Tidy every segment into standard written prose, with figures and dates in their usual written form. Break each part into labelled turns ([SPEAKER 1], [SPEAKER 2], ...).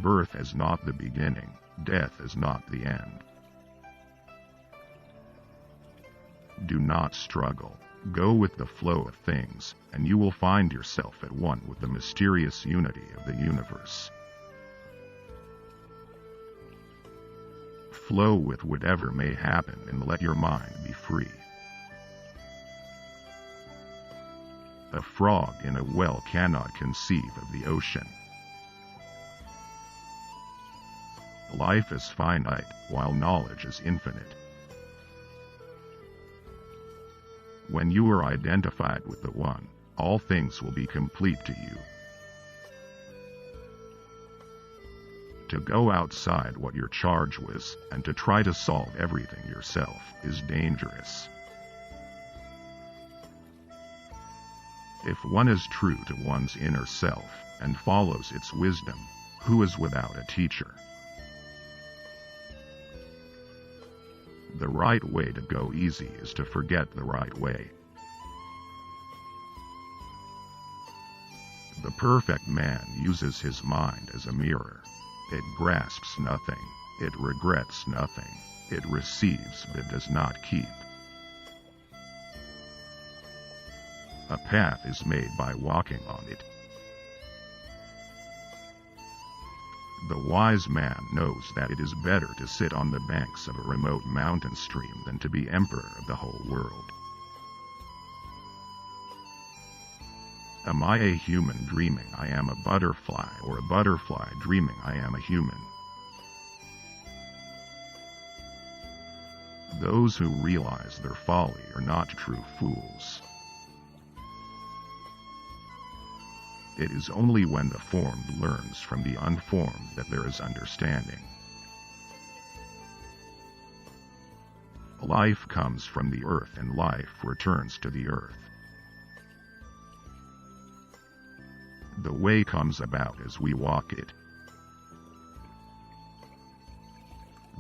[SPEAKER 1] Birth is not the beginning, death is not the end. Do not struggle. Go with the flow of things, and you will find yourself at one with the mysterious unity of the universe. Flow with whatever may happen and let your mind be free. A frog in a well cannot conceive of the ocean. Life is finite, while knowledge is infinite. When you are identified with the One, all things will be complete to you. To go outside what your charge was, and to try to solve everything yourself, is dangerous. If one is true to one's inner self, and follows its wisdom, who is without a teacher? The right way to go easy is to forget the right way. The perfect man uses his mind as a mirror. It grasps nothing, it regrets nothing, it receives but does not keep. A path is made by walking on it. The wise man knows that it is better to sit on the banks of a remote mountain stream than to be emperor of the whole world. Am I a human dreaming I am a butterfly, or a butterfly dreaming I am a human? Those who realize their folly are not true fools. It is only when the formed learns from the unformed that there is understanding. Life comes from the earth and life returns to the earth. The way comes about as we walk it.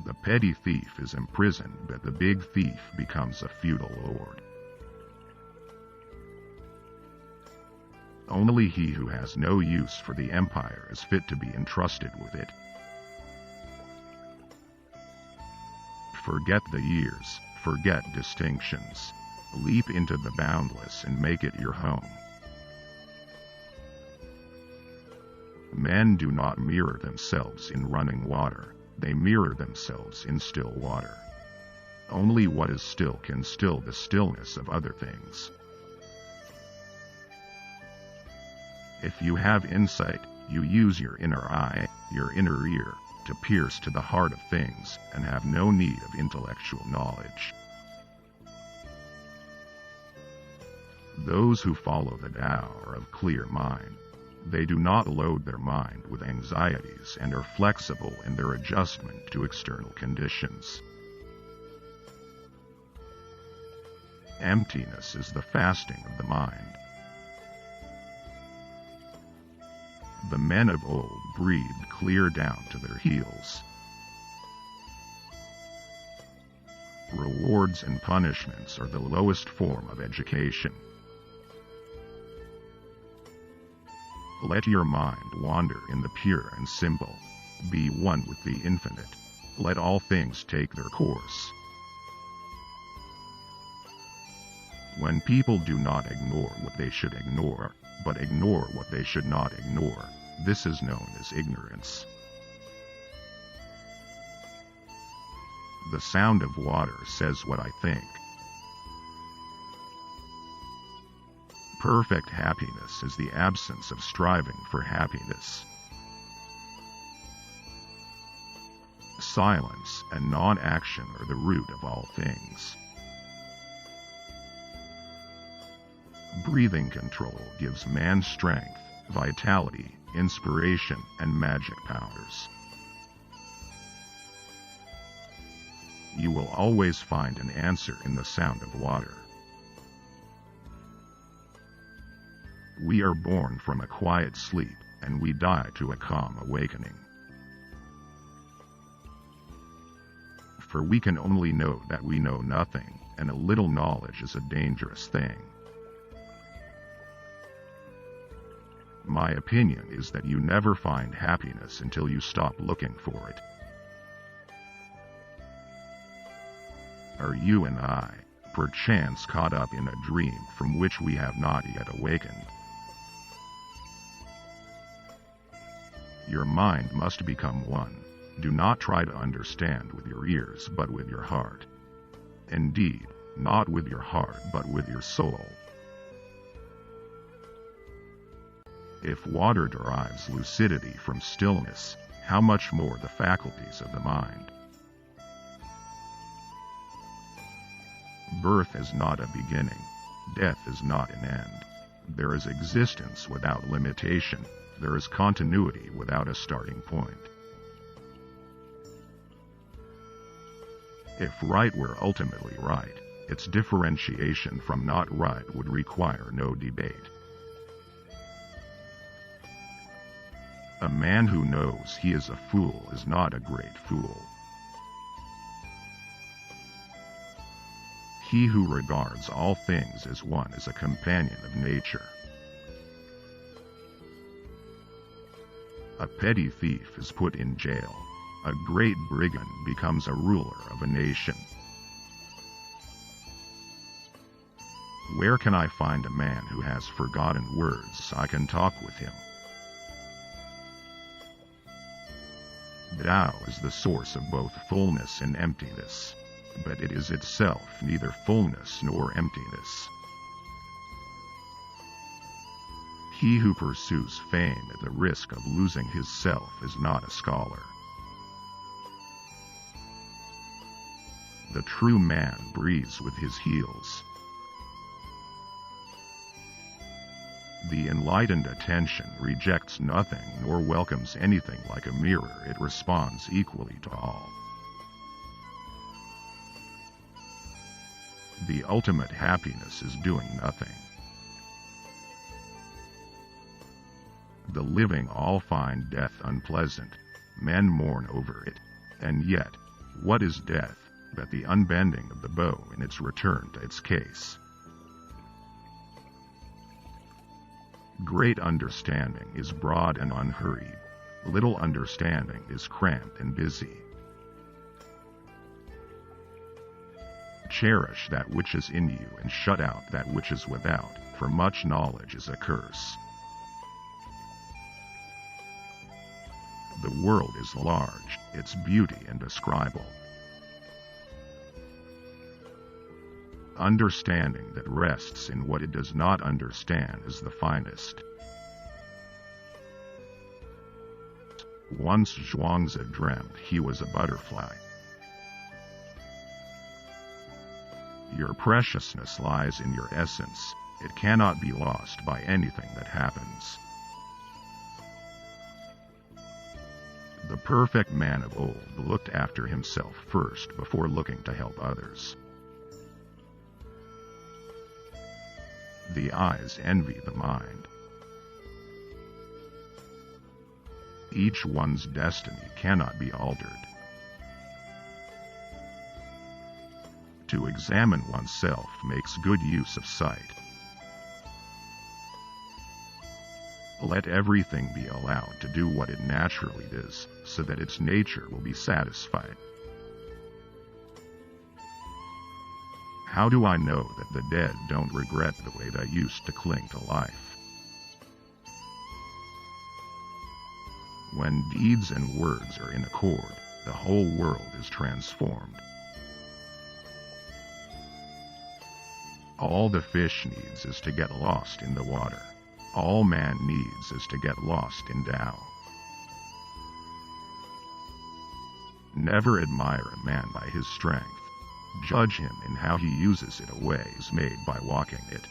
[SPEAKER 1] The petty thief is imprisoned, but the big thief becomes a feudal lord. Only he who has no use for the empire is fit to be entrusted with it. Forget the years, forget distinctions. Leap into the boundless and make it your home. Men do not mirror themselves in running water, they mirror themselves in still water. Only what is still can still the stillness of other things. If you have insight, you use your inner eye, your inner ear, to pierce to the heart of things, and have no need of intellectual knowledge. Those who follow the Tao are of clear mind. They do not load their mind with anxieties and are flexible in their adjustment to external conditions. Emptiness is the fasting of the mind. The men of old breathed clear down to their heels. Rewards and punishments are the lowest form of education. Let your mind wander in the pure and simple. Be one with the infinite. Let all things take their course. When people do not ignore what they should ignore, but ignore what they should not ignore, this is known as ignorance. The sound of water says what I think. Perfect happiness is the absence of striving for happiness. Silence and non-action are the root of all things. Breathing control gives man strength, vitality, inspiration, and magic powers. You will always find an answer in the sound of water. We are born from a quiet sleep, and we die to a calm awakening. For we can only know that we know nothing, and a little knowledge is a dangerous thing. My opinion is that you never find happiness until you stop looking for it. Are you and I, perchance, caught up in a dream from which we have not yet awakened? Your mind must become one. Do not try to understand with your ears, but with your heart. Indeed, not with your heart, but with your soul. If water derives lucidity from stillness, how much more the faculties of the mind? Birth is not a beginning. Death is not an end. There is existence without limitation. There is continuity without a starting point. If right were ultimately right, its differentiation from not right would require no debate. A man who knows he is a fool is not a great fool. He who regards all things as one is a companion of nature. A petty thief is put in jail. A great brigand becomes a ruler of a nation. Where can I find a man who has forgotten words? I can talk with him. Tao is the source of both fullness and emptiness, but it is itself neither fullness nor emptiness. He who pursues fame at the risk of losing his self is not a scholar. The true man breathes with his heels. The enlightened attention rejects nothing nor welcomes anything. Like a mirror, it responds equally to all. The ultimate happiness is doing nothing. The living all find death unpleasant. Men mourn over it. And yet, what is death but the unbending of the bow in its return to its case? Great understanding is broad and unhurried. Little understanding is cramped and busy. Cherish that which is in you and shut out that which is without, for much knowledge is a curse. The world is large, its beauty indescribable. Understanding that rests in what it does not understand is the finest. Once Zhuangzi dreamt he was a butterfly. Your preciousness lies in your essence. It cannot be lost by anything that happens. The perfect man of old looked after himself first before looking to help others. The eyes envy the mind. Each one's destiny cannot be altered. To examine oneself makes good use of sight. Let everything be allowed to do what it naturally is, so that its nature will be satisfied. How do I know that the dead don't regret the way they used to cling to life? When deeds and words are in accord, the whole world is transformed. All the fish needs is to get lost in the water. All man needs is to get lost in Tao. Never admire a man by his strength. Judge him in how he uses it. A way is made by walking it.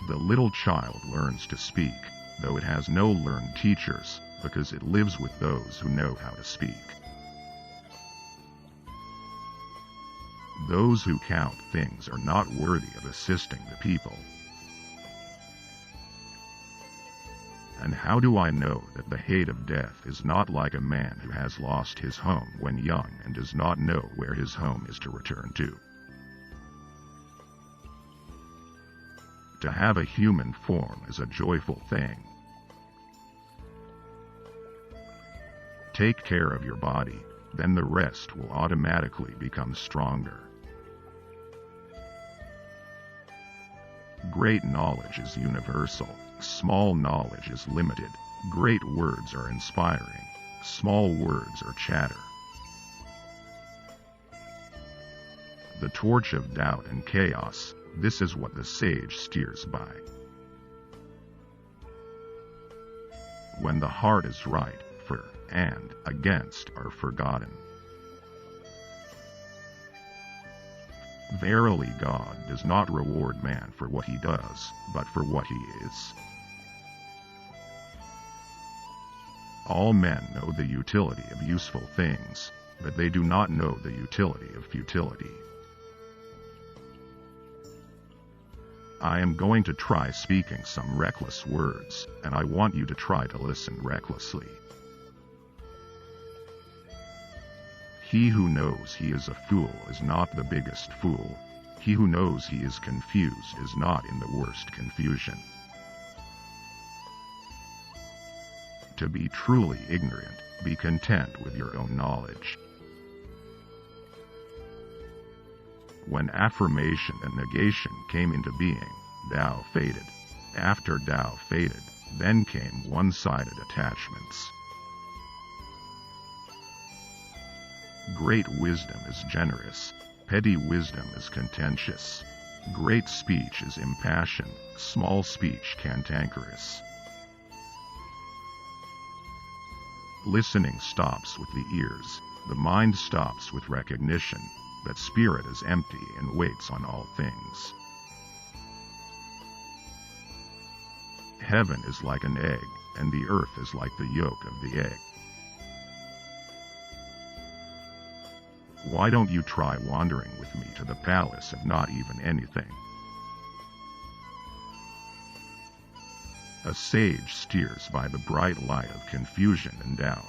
[SPEAKER 1] The little child learns to speak, though it has no learned teachers, because it lives with those who know how to speak. Those who count things are not worthy of assisting the people. And how do I know that the hate of death is not like a man who has lost his home when young and does not know where his home is to return to? To have a human form is a joyful thing. Take care of your body, then the rest will automatically become stronger. Great knowledge is universal, small knowledge is limited. Great words are inspiring, small words are chatter. The torch of doubt and chaos, this is what the sage steers by. When the heart is right, for and against are forgotten. Verily God does not reward man for what he does, but for what he is. All men know the utility of useful things, but they do not know the utility of futility. I am going to try speaking some reckless words, and I want you to try to listen recklessly. He who knows he is a fool is not the biggest fool. He who knows he is confused is not in the worst confusion. To be truly ignorant, be content with your own knowledge. When affirmation and negation came into being, Tao faded. After Tao faded, then came one-sided attachments. Great wisdom is generous, petty wisdom is contentious. Great speech is impassioned, small speech cantankerous. Listening stops with the ears, the mind stops with recognition, but spirit is empty and waits on all things. Heaven is like an egg, and the earth is like the yolk of the egg. Why don't you try wandering with me to the palace of not even anything? A sage steers by the bright light of confusion and doubt.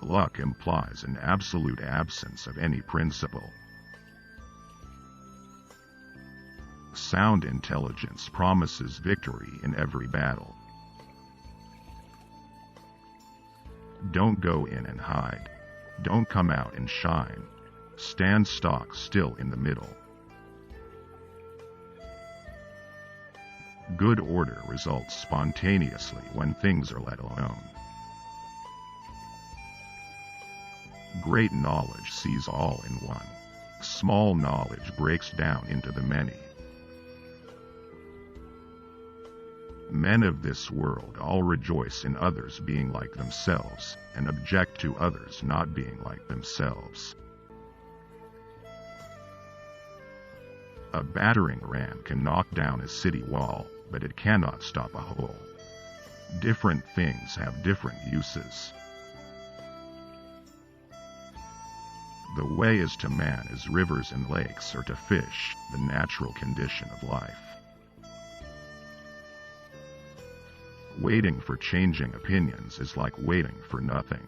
[SPEAKER 1] Luck implies an absolute absence of any principle. Sound intelligence promises victory in every battle. Don't go in and hide. Don't come out and shine. Stand stock still in the middle. Good order results spontaneously when things are let alone. Great knowledge sees all in one. Small knowledge breaks down into the many. Men of this world all rejoice in others being like themselves, and object to others not being like themselves. A battering ram can knock down a city wall, but it cannot stop a hole. Different things have different uses. The way is to man as rivers and lakes are to fish, the natural condition of life. Waiting for changing opinions is like waiting for nothing.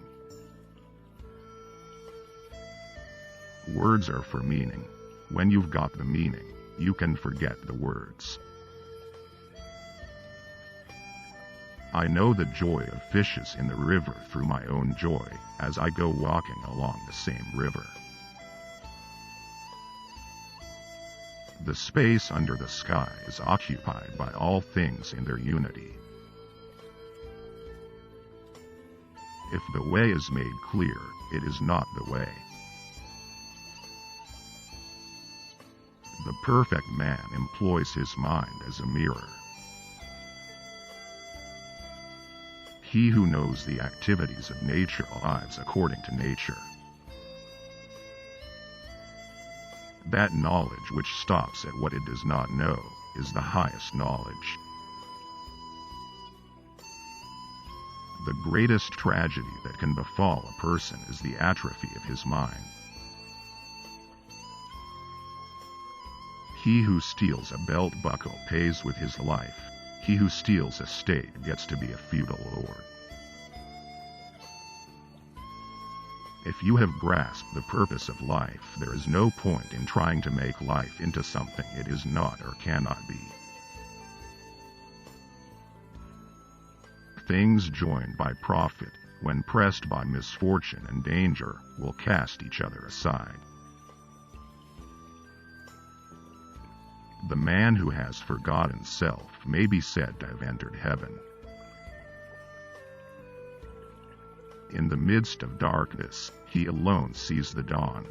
[SPEAKER 1] Words are for meaning. When you've got the meaning, you can forget the words. I know the joy of fishes in the river through my own joy, as I go walking along the same river. The space under the sky is occupied by all things in their unity. If the way is made clear, it is not the way. The perfect man employs his mind as a mirror. He who knows the activities of nature lives according to nature. That knowledge which stops at what it does not know is the highest knowledge. The greatest tragedy that can befall a person is the atrophy of his mind. He who steals a belt buckle pays with his life. He who steals a state gets to be a feudal lord. If you have grasped the purpose of life, there is no point in trying to make life into something it is not or cannot be. Things joined by profit, when pressed by misfortune and danger, will cast each other aside. The man who has forgotten self may be said to have entered heaven. In the midst of darkness, he alone sees the dawn.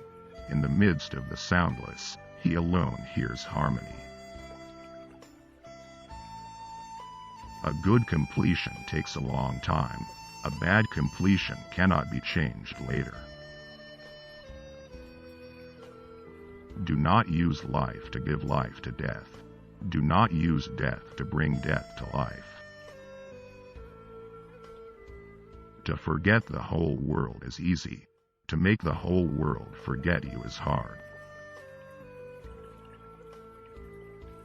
[SPEAKER 1] In the midst of the soundless, he alone hears harmony. A good completion takes a long time. A bad completion cannot be changed later. Do not use life to give life to death. Do not use death to bring death to life. To forget the whole world is easy. To make the whole world forget you is hard.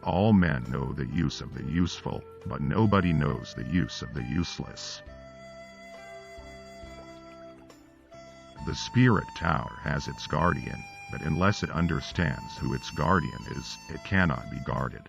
[SPEAKER 1] All men know the use of the useful, but nobody knows the use of the useless. The spirit tower has its guardian, but unless it understands who its guardian is, it cannot be guarded.